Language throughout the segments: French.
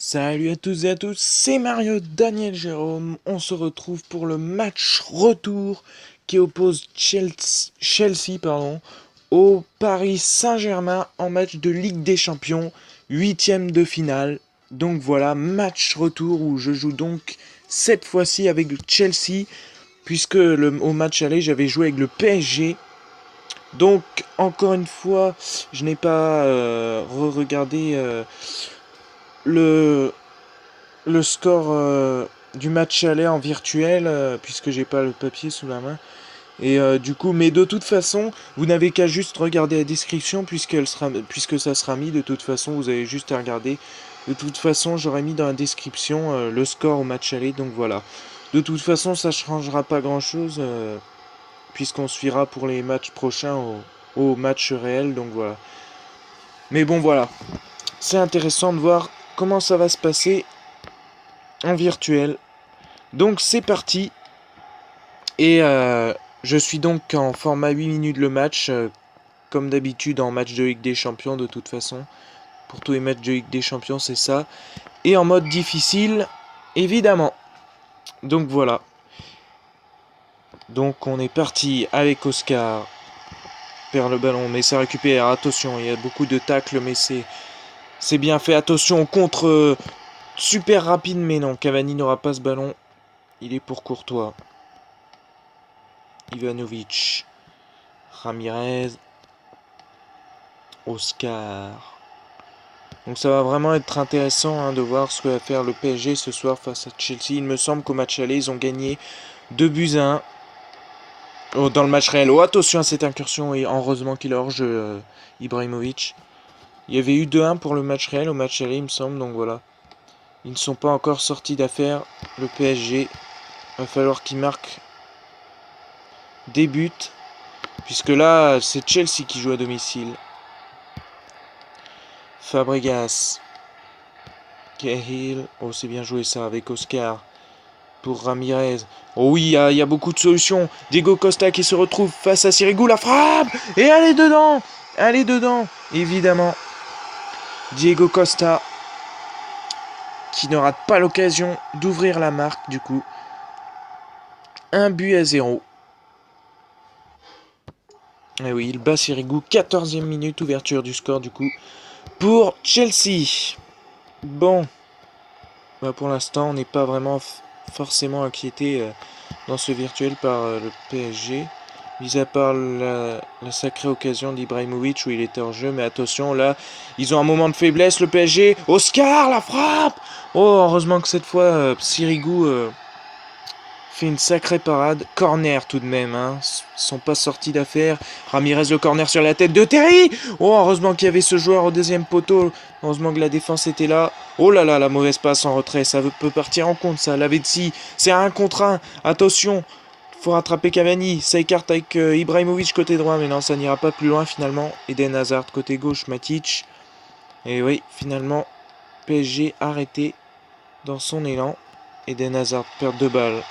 Salut à tous et à tous, c'est Mario Daniel Jérôme. On se retrouve pour le match retour qui oppose Chelsea au Paris Saint-Germain en match de Ligue des Champions, huitième de finale. Donc voilà, match retour où je joue donc cette fois-ci avec Chelsea, puisque au match aller j'avais joué avec le PSG. Donc encore une fois, je n'ai pas re-regardé le, le score du match aller en virtuel, puisque j'ai pas le papier sous la main. Et du coup, mais de toute façon, vous n'avez qu'à juste regarder la description puisque ça sera mis. De toute façon, vous avez juste à regarder. De toute façon, j'aurais mis dans la description le score au match aller. Donc voilà. De toute façon, ça ne changera pas grand-chose puisqu'on suivra pour les matchs prochains au match réel. Donc voilà. Mais bon, voilà. C'est intéressant de voir comment ça va se passer en virtuel. Donc c'est parti. Et je suis donc en format 8 minutes le match, comme d'habitude en match de Ligue des Champions de toute façon. Pour tous les matchs de Ligue des Champions, c'est ça. Et en mode difficile, évidemment. Donc voilà. Donc on est parti avec Oscar. Perd le ballon, mais ça récupère. Attention, il y a beaucoup de tacles, mais c'est bien fait. Attention, contre super rapide, mais non. Cavani n'aura pas ce ballon. Il est pour Courtois. Ivanovic. Ramirez. Oscar. Donc ça va vraiment être intéressant de voir ce que va faire le PSG ce soir face à Chelsea. Il me semble qu'au match aller, ils ont gagné 2 buts à 1. Oh, dans le match réel. Oh, attention à cette incursion. Et heureusement qu'il a hors-jeu Ibrahimovic. Il y avait eu 2-1 pour le match réel au match aller, il me semble. Donc voilà. Ils ne sont pas encore sortis d'affaire. Le PSG. Il va falloir qu'ils marquent des buts. Puisque là, c'est Chelsea qui joue à domicile. Fabregas. Cahill. Oh, c'est bien joué ça avec Oscar. Pour Ramirez. Oh oui, il y a beaucoup de solutions. Diego Costa qui se retrouve face à Sirigu. La frappe. Et elle est dedans. Elle est dedans. Évidemment. Diego Costa. Qui ne rate pas l'occasion d'ouvrir la marque du coup. 1-0. Et oui, il bat Sirigu. 14e minute. Ouverture du score du coup. Pour Chelsea. Bon. Bah, pour l'instant, on n'est pas vraiment forcément inquiété dans ce virtuel par le PSG. Mis à part la sacrée occasion d'Ibrahimovic où il était en jeu. Mais attention, là, ils ont un moment de faiblesse, le PSG. Oscar, la frappe. Oh, heureusement que cette fois, Sirigu fait une sacrée parade. Corner tout de même. Ils sont pas sortis d'affaire. Ramirez, le corner sur la tête de Terry. Oh, heureusement qu'il y avait ce joueur au deuxième poteau. Heureusement que la défense était là. Oh là là, la mauvaise passe en retrait. Ça peut partir en compte, ça. Lavezzi, c'est un contre un. Attention. Faut rattraper Cavani, ça écarte avec Ibrahimovic côté droit, mais non, ça n'ira pas plus loin finalement. Eden Hazard côté gauche, Matic. Et oui, finalement, PSG arrêté dans son élan. Eden Hazard perd 2 balles.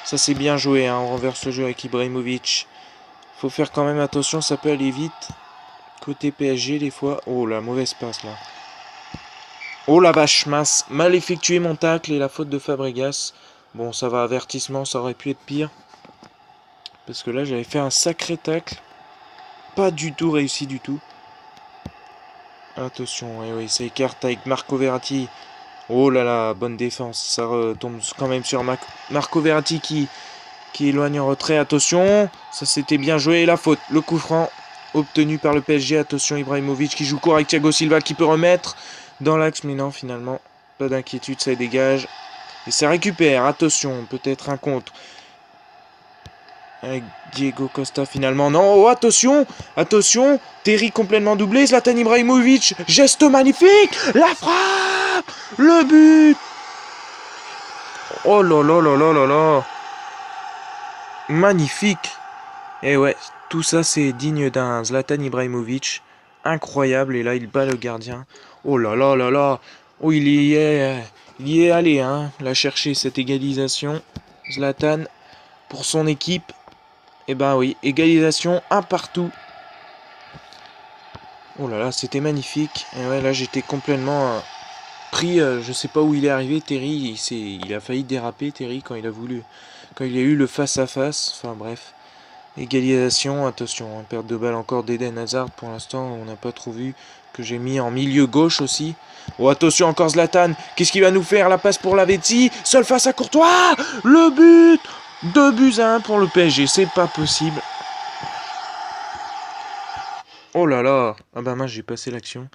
Ça c'est bien joué, on renverse le jeu avec Ibrahimovic. Faut faire quand même attention, ça peut aller vite. Côté PSG des fois. Oh la mauvaise passe là. Oh la vache, mince, mal effectué mon tacle et la faute de Fabregas. Bon, ça va, avertissement, ça aurait pu être pire. Parce que là, j'avais fait un sacré tacle. Pas du tout réussi du tout. Attention, et oui, ça écarte avec Marco Verratti. Oh là là, bonne défense. Ça retombe quand même sur Marco Verratti qui éloigne en retrait. Attention, ça s'était bien joué. La faute, le coup franc obtenu par le PSG. Attention, Ibrahimovic qui joue court avec Thiago Silva qui peut remettre dans l'axe. Mais non, finalement, pas d'inquiétude, ça dégage. Et ça récupère. Attention, peut-être un contre. Avec Diego Costa finalement. Non, oh, attention. Attention. Terry complètement doublé. Zlatan Ibrahimovic. Geste magnifique. La frappe. Le but. Oh là là là là là là. Magnifique. Et ouais, tout ça c'est digne d'un Zlatan Ibrahimovic. Incroyable. Et là il bat le gardien. Oh là là là là. Oh il y est allé la chercher cette égalisation. Zlatan pour son équipe. Et ben oui, égalisation, un partout. Oh là là, c'était magnifique. Et ouais, là j'étais complètement pris, je sais pas où il est arrivé, Terry, il a failli déraper, Terry, quand il a eu le face-à-face, enfin bref. Égalisation, attention, hein, perte de balle encore d'Eden Hazard, pour l'instant, on n'a pas trop vu, que j'ai mis en milieu gauche aussi. Oh, attention, encore Zlatan, qu'est-ce qu'il va nous faire, la passe pour Lavezzi, seul face à Courtois, le but, 2-1 pour le PSG, c'est pas possible. Oh là là, ah bah mince, j'ai passé l'action.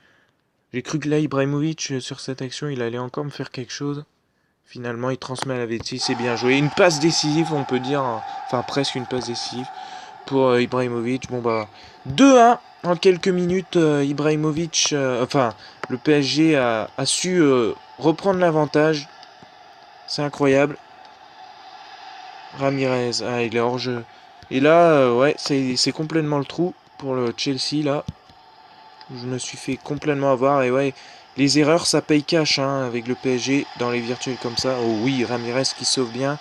J'ai cru que là, Ibrahimovic, sur cette action, il allait encore me faire quelque chose. Finalement, il transmet à Lavezzi, c'est bien joué. Une passe décisive, on peut dire, enfin presque une passe décisive pour Ibrahimovic. Bon bah, 2-1 en quelques minutes. Ibrahimovic, enfin, le PSG a su reprendre l'avantage. C'est incroyable. Ramirez, ah, il est hors jeu. Et là, ouais, c'est complètement le trou pour le Chelsea, là. Je me suis fait complètement avoir. Et ouais, les erreurs, ça paye cash hein, avec le PSG dans les virtuels comme ça. Oh oui, Ramirez qui sauve bien.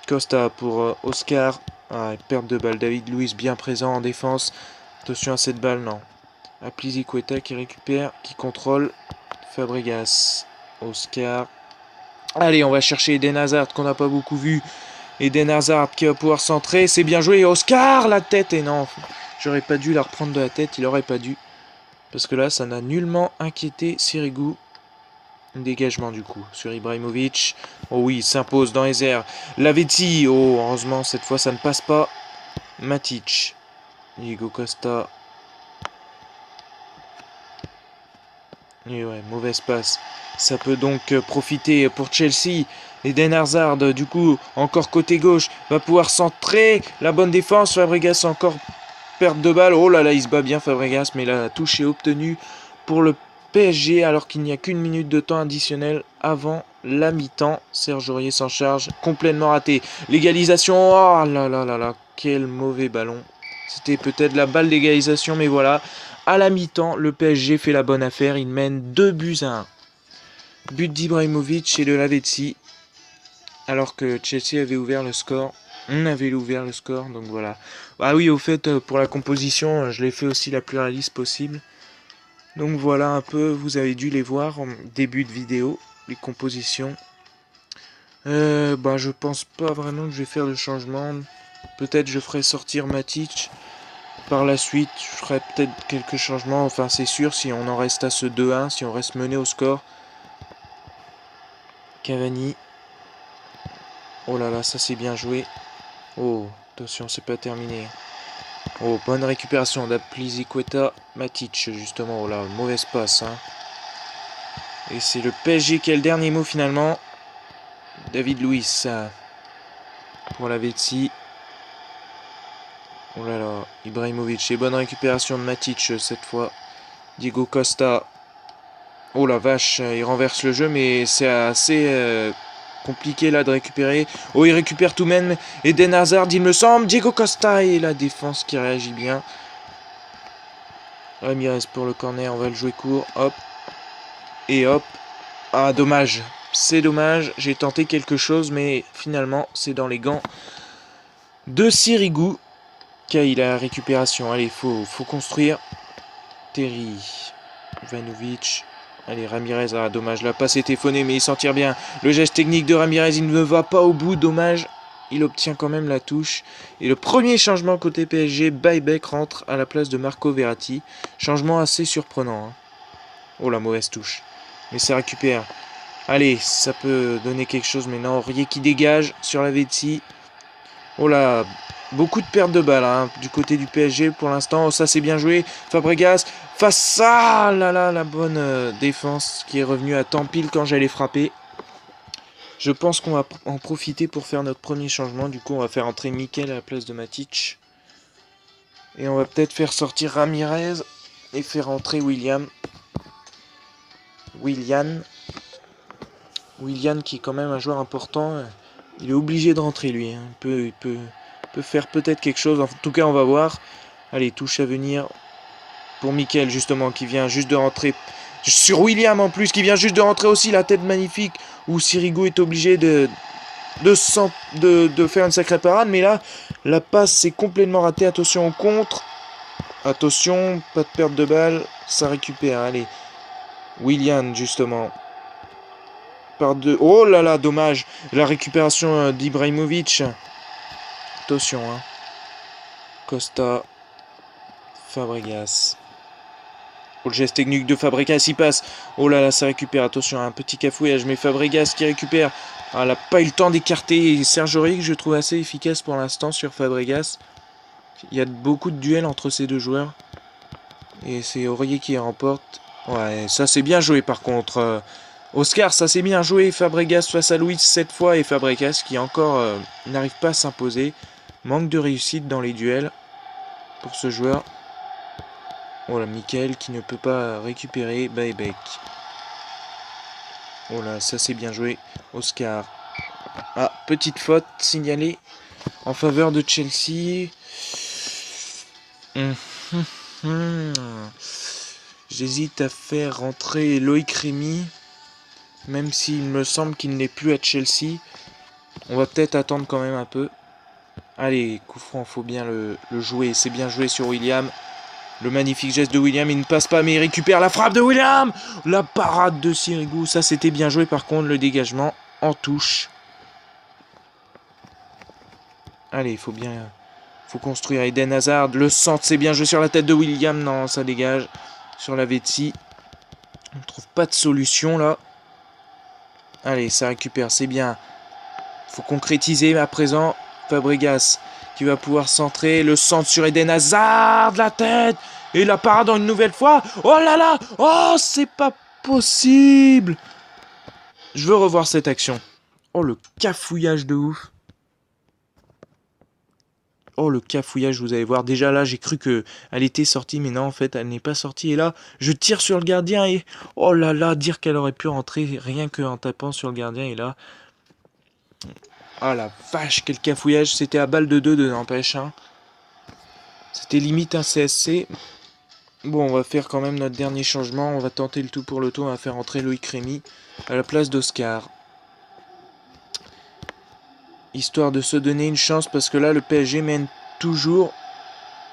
Costa pour Oscar. Ah, perte de balle. David Luiz bien présent en défense. Attention à cette balle, non. Apliziqueta qui récupère, qui contrôle. Fabregas. Oscar. Allez, on va chercher Eden Hazard qu'on n'a pas beaucoup vu. Eden Hazard qui va pouvoir centrer. C'est bien joué. Oscar, la tête. Et non, j'aurais pas dû la reprendre de la tête. Il aurait pas dû. Parce que là, ça n'a nullement inquiété Sirigu. Dégagement du coup sur Ibrahimovic. Oh oui, il s'impose dans les airs. Lavezzi. Oh, heureusement, cette fois, ça ne passe pas. Matic. Diego Costa. Et ouais, mauvaise passe. Ça peut donc profiter pour Chelsea. Eden Hazard, du coup, encore côté gauche, va pouvoir centrer. La bonne défense. Fabregas encore perte de balle. Oh là là, il se bat bien Fabregas, mais la touche est obtenue pour le PSG alors qu'il n'y a qu'une minute de temps additionnel avant la mi-temps. Serge Aurier s'en charge, complètement raté. L'égalisation, oh là là là là, quel mauvais ballon. C'était peut-être la balle d'égalisation, mais voilà. À la mi-temps, le PSG fait la bonne affaire, il mène 2-1. But d'Ibrahimovic et de Lavezzi, alors que Chelsea avait ouvert le score. On avait ouvert le score, donc voilà. Ah oui, au fait, pour la composition, je l'ai fait aussi la plus réaliste possible. Donc voilà un peu, vous avez dû les voir en début de vidéo, les compositions. Je pense pas vraiment que je vais faire de changement. Peut-être je ferai sortir Matic. Par la suite, je ferai peut-être quelques changements. Enfin, c'est sûr, si on en reste à ce 2-1, si on reste mené au score. Cavani. Oh là là, ça c'est bien joué. Oh, attention, c'est pas terminé. Oh, bonne récupération d'Apliziqueta. Matic, justement. Oh là, mauvaise passe. Hein. Et c'est le PSG qui a le dernier mot finalement. David Luiz pour la Lavezzi. Oh là là, Ibrahimovic. Et bonne récupération de Matic cette fois. Diego Costa. Oh la vache, il renverse le jeu, mais c'est assez compliqué là de récupérer. Oh, il récupère tout de même Eden Hazard, il me semble. Diego Costa et la défense qui réagit bien. Ramirez pour le corner, on va le jouer court. Hop. Et hop. Ah, dommage. C'est dommage. J'ai tenté quelque chose, mais finalement, c'est dans les gants de Sirigu qu'il a la récupération. Allez, faut construire. Terry. Ivanovic. Allez, Ramirez, ah dommage, la passe est téphonée, mais il s'en tire bien. Le geste technique de Ramirez, il ne va pas au bout, dommage. Il obtient quand même la touche. Et le premier changement côté PSG, Buyback rentre à la place de Marco Verratti. Changement assez surprenant. Hein. Oh, la mauvaise touche. Mais ça récupère. Allez, ça peut donner quelque chose, mais non, Aurier qui dégage sur la Lavezzi. Oh là, beaucoup de pertes de balles hein, du côté du PSG pour l'instant. Oh, ça c'est bien joué. Fabregas face à la bonne défense qui est revenue à temps pile quand j'allais frapper. Je pense qu'on va en profiter pour faire notre premier changement. Du coup, on va faire entrer Mikel à la place de Matic. Et on va peut-être faire sortir Ramirez et faire entrer Willian qui est quand même un joueur important. Il est obligé de rentrer lui. Hein. Il peut faire peut-être quelque chose. En tout cas, on va voir. Allez, touche à venir pour Mikel, justement, qui vient juste de rentrer. Sur William, en plus, qui vient juste de rentrer aussi. La tête magnifique, où Sirigu est obligé de faire une sacrée parade. Mais là, la passe, c'est complètement raté. Attention au contre. Attention, pas de perte de balle. Ça récupère. Allez. William, justement. par deux. Oh là là, dommage. La récupération d'Ibrahimovic. Attention, hein. Costa. Fabregas. Oh, le geste technique de Fabregas, il passe. Oh là là, ça récupère. Attention, un petit cafouillage. Mais Fabregas qui récupère. Ah, elle n'a pas eu le temps d'écarter. Serge Aurier, que je trouve assez efficace pour l'instant sur Fabregas. Il y a beaucoup de duels entre ces deux joueurs. Et c'est Aurier qui remporte. Ouais, ça c'est bien joué par contre. Oscar, ça c'est bien joué. Fabregas face à Luis cette fois. Et Fabregas qui encore n'arrive pas à s'imposer. Manque de réussite dans les duels pour ce joueur. Oh là, Michael qui ne peut pas récupérer. Baebek. Oh là, ça c'est bien joué. Oscar. Ah, petite faute signalée en faveur de Chelsea. J'hésite à faire rentrer Loïc Rémy. Même s'il me semble qu'il n'est plus à Chelsea. On va peut-être attendre quand même un peu. Allez, coup franc, faut bien le jouer. C'est bien joué sur William. Le magnifique geste de William, il ne passe pas, mais il récupère la frappe de William. La parade de Sirigu, ça c'était bien joué. Par contre, le dégagement en touche. Allez, il faut construire Eden Hazard. Le centre, c'est bien joué sur la tête de William. Non, ça dégage. Sur la Vetsi. On ne trouve pas de solution là. Allez, ça récupère, c'est bien. Faut concrétiser à présent. Fabregas qui va pouvoir centrer. Le centre sur Eden Hazard, la tête. Et la parade une nouvelle fois. Oh là là. Oh, c'est pas possible. Je veux revoir cette action. Oh, le cafouillage de ouf. Oh, le cafouillage, vous allez voir. Déjà là, j'ai cru qu'elle était sortie, mais non, en fait, elle n'est pas sortie. Et là, je tire sur le gardien et... Oh là là, dire qu'elle aurait pu rentrer rien qu'en tapant sur le gardien. Et là... Oh la vache, quel cafouillage. C'était à balle de 2 de n'empêche. Hein. C'était limite un CSC. Bon, on va faire quand même notre dernier changement. On va tenter le tout pour le tout. On va faire entrer Loïc Rémy à la place d'Oscar. Histoire de se donner une chance parce que là, le PSG mène toujours.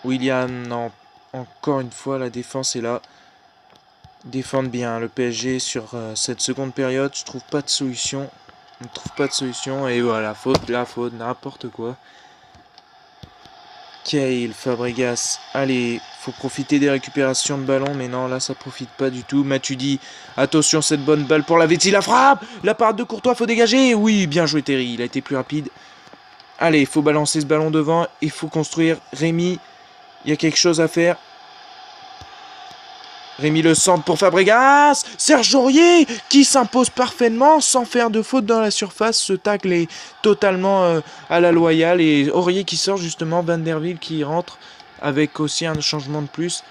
William, non. Encore une fois, la défense est là. Défendre bien le PSG sur cette seconde période. Je trouve pas de solution. On ne trouve pas de solution. Et voilà, faute, n'importe quoi. Kyle, Fabregas. Allez, faut profiter des récupérations de ballon. Mais non, là, ça profite pas du tout. Matuidi, attention, cette bonne balle pour la Vetsi. La frappe. La parade de Courtois, faut dégager. Oui, bien joué Terry. Il a été plus rapide. Allez, il faut balancer ce ballon devant. Il faut construire. Rémy, il y a quelque chose à faire. Rémy le centre pour Fabregas. Serge Aurier qui s'impose parfaitement sans faire de faute dans la surface. Ce tacle est totalement à la loyale. Et Aurier qui sort justement. Van der Wiel qui rentre avec aussi un changement de plus.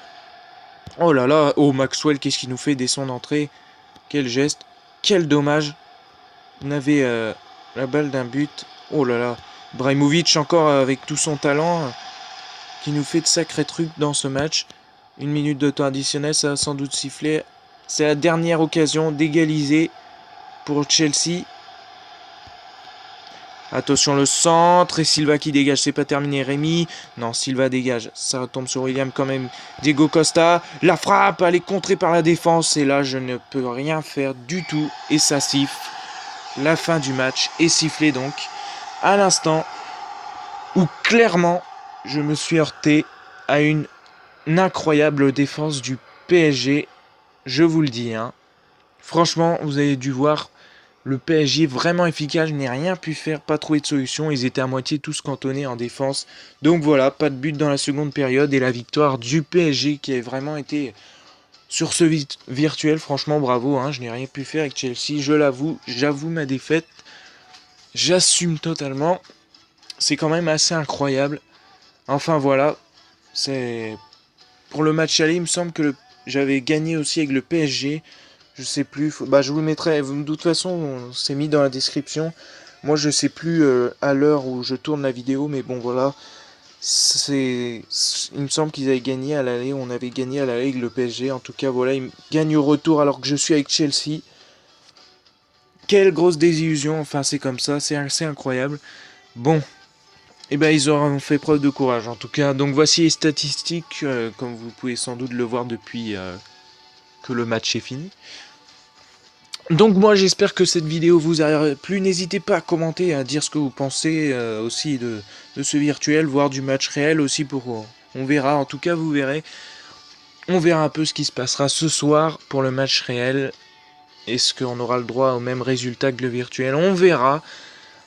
Oh là là. Oh Maxwell, qu'est-ce qu'il nous fait dès son entrée. Quel geste. Quel dommage. On avait la balle d'un but. Oh là là. Ibrahimovic encore avec tout son talent. Qui nous fait de sacrés trucs dans ce match. 1 minute de temps additionnel, ça va sans doute siffler. C'est la dernière occasion d'égaliser pour Chelsea. Attention le centre et Silva qui dégage, c'est pas terminé. Rémy, non Silva dégage, ça retombe sur William quand même. Diego Costa, la frappe, elle est contrée par la défense et là je ne peux rien faire du tout et ça siffle. La fin du match est sifflée donc à l'instant où clairement je me suis heurté à une incroyable défense du PSG, je vous le dis. Hein. Franchement, vous avez dû voir le PSG vraiment efficace. Je n'ai rien pu faire, pas trouvé de solution. Ils étaient à moitié tous cantonnés en défense. Donc voilà, pas de but dans la seconde période et la victoire du PSG qui a vraiment été sur ce virtuel. Franchement, bravo. Hein. Je n'ai rien pu faire avec Chelsea, je l'avoue. J'avoue ma défaite. J'assume totalement. C'est quand même assez incroyable. Enfin voilà, c'est... Pour le match aller, il me semble que j'avais gagné aussi avec le PSG. Je sais plus. Je vous le mettrai. De toute façon, c'est mis dans la description. Moi, je sais plus à l'heure où je tourne la vidéo, mais bon, voilà. Il me semble qu'ils avaient gagné à l'aller. On avait gagné à l'aller avec le PSG. En tout cas, voilà, ils gagnent au retour alors que je suis avec Chelsea. Quelle grosse désillusion. Enfin, c'est comme ça. C'est assez incroyable. Bon. Eh bien, ils auront fait preuve de courage, en tout cas. Donc, voici les statistiques, comme vous pouvez sans doute le voir depuis que le match est fini. Donc moi j'espère que cette vidéo vous a plu, n'hésitez pas à commenter, à dire ce que vous pensez aussi de ce virtuel, voire du match réel aussi on verra, en tout cas vous verrez, on verra un peu ce qui se passera ce soir pour le match réel. Est-ce qu'on aura le droit au même résultat que le virtuel? On verra.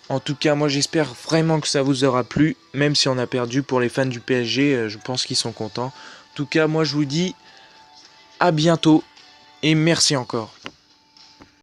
En tout cas moi j'espère vraiment que ça vous aura plu, même si on a perdu. Pour les fans du PSG, je pense qu'ils sont contents. En tout cas moi je vous dis à bientôt et merci encore.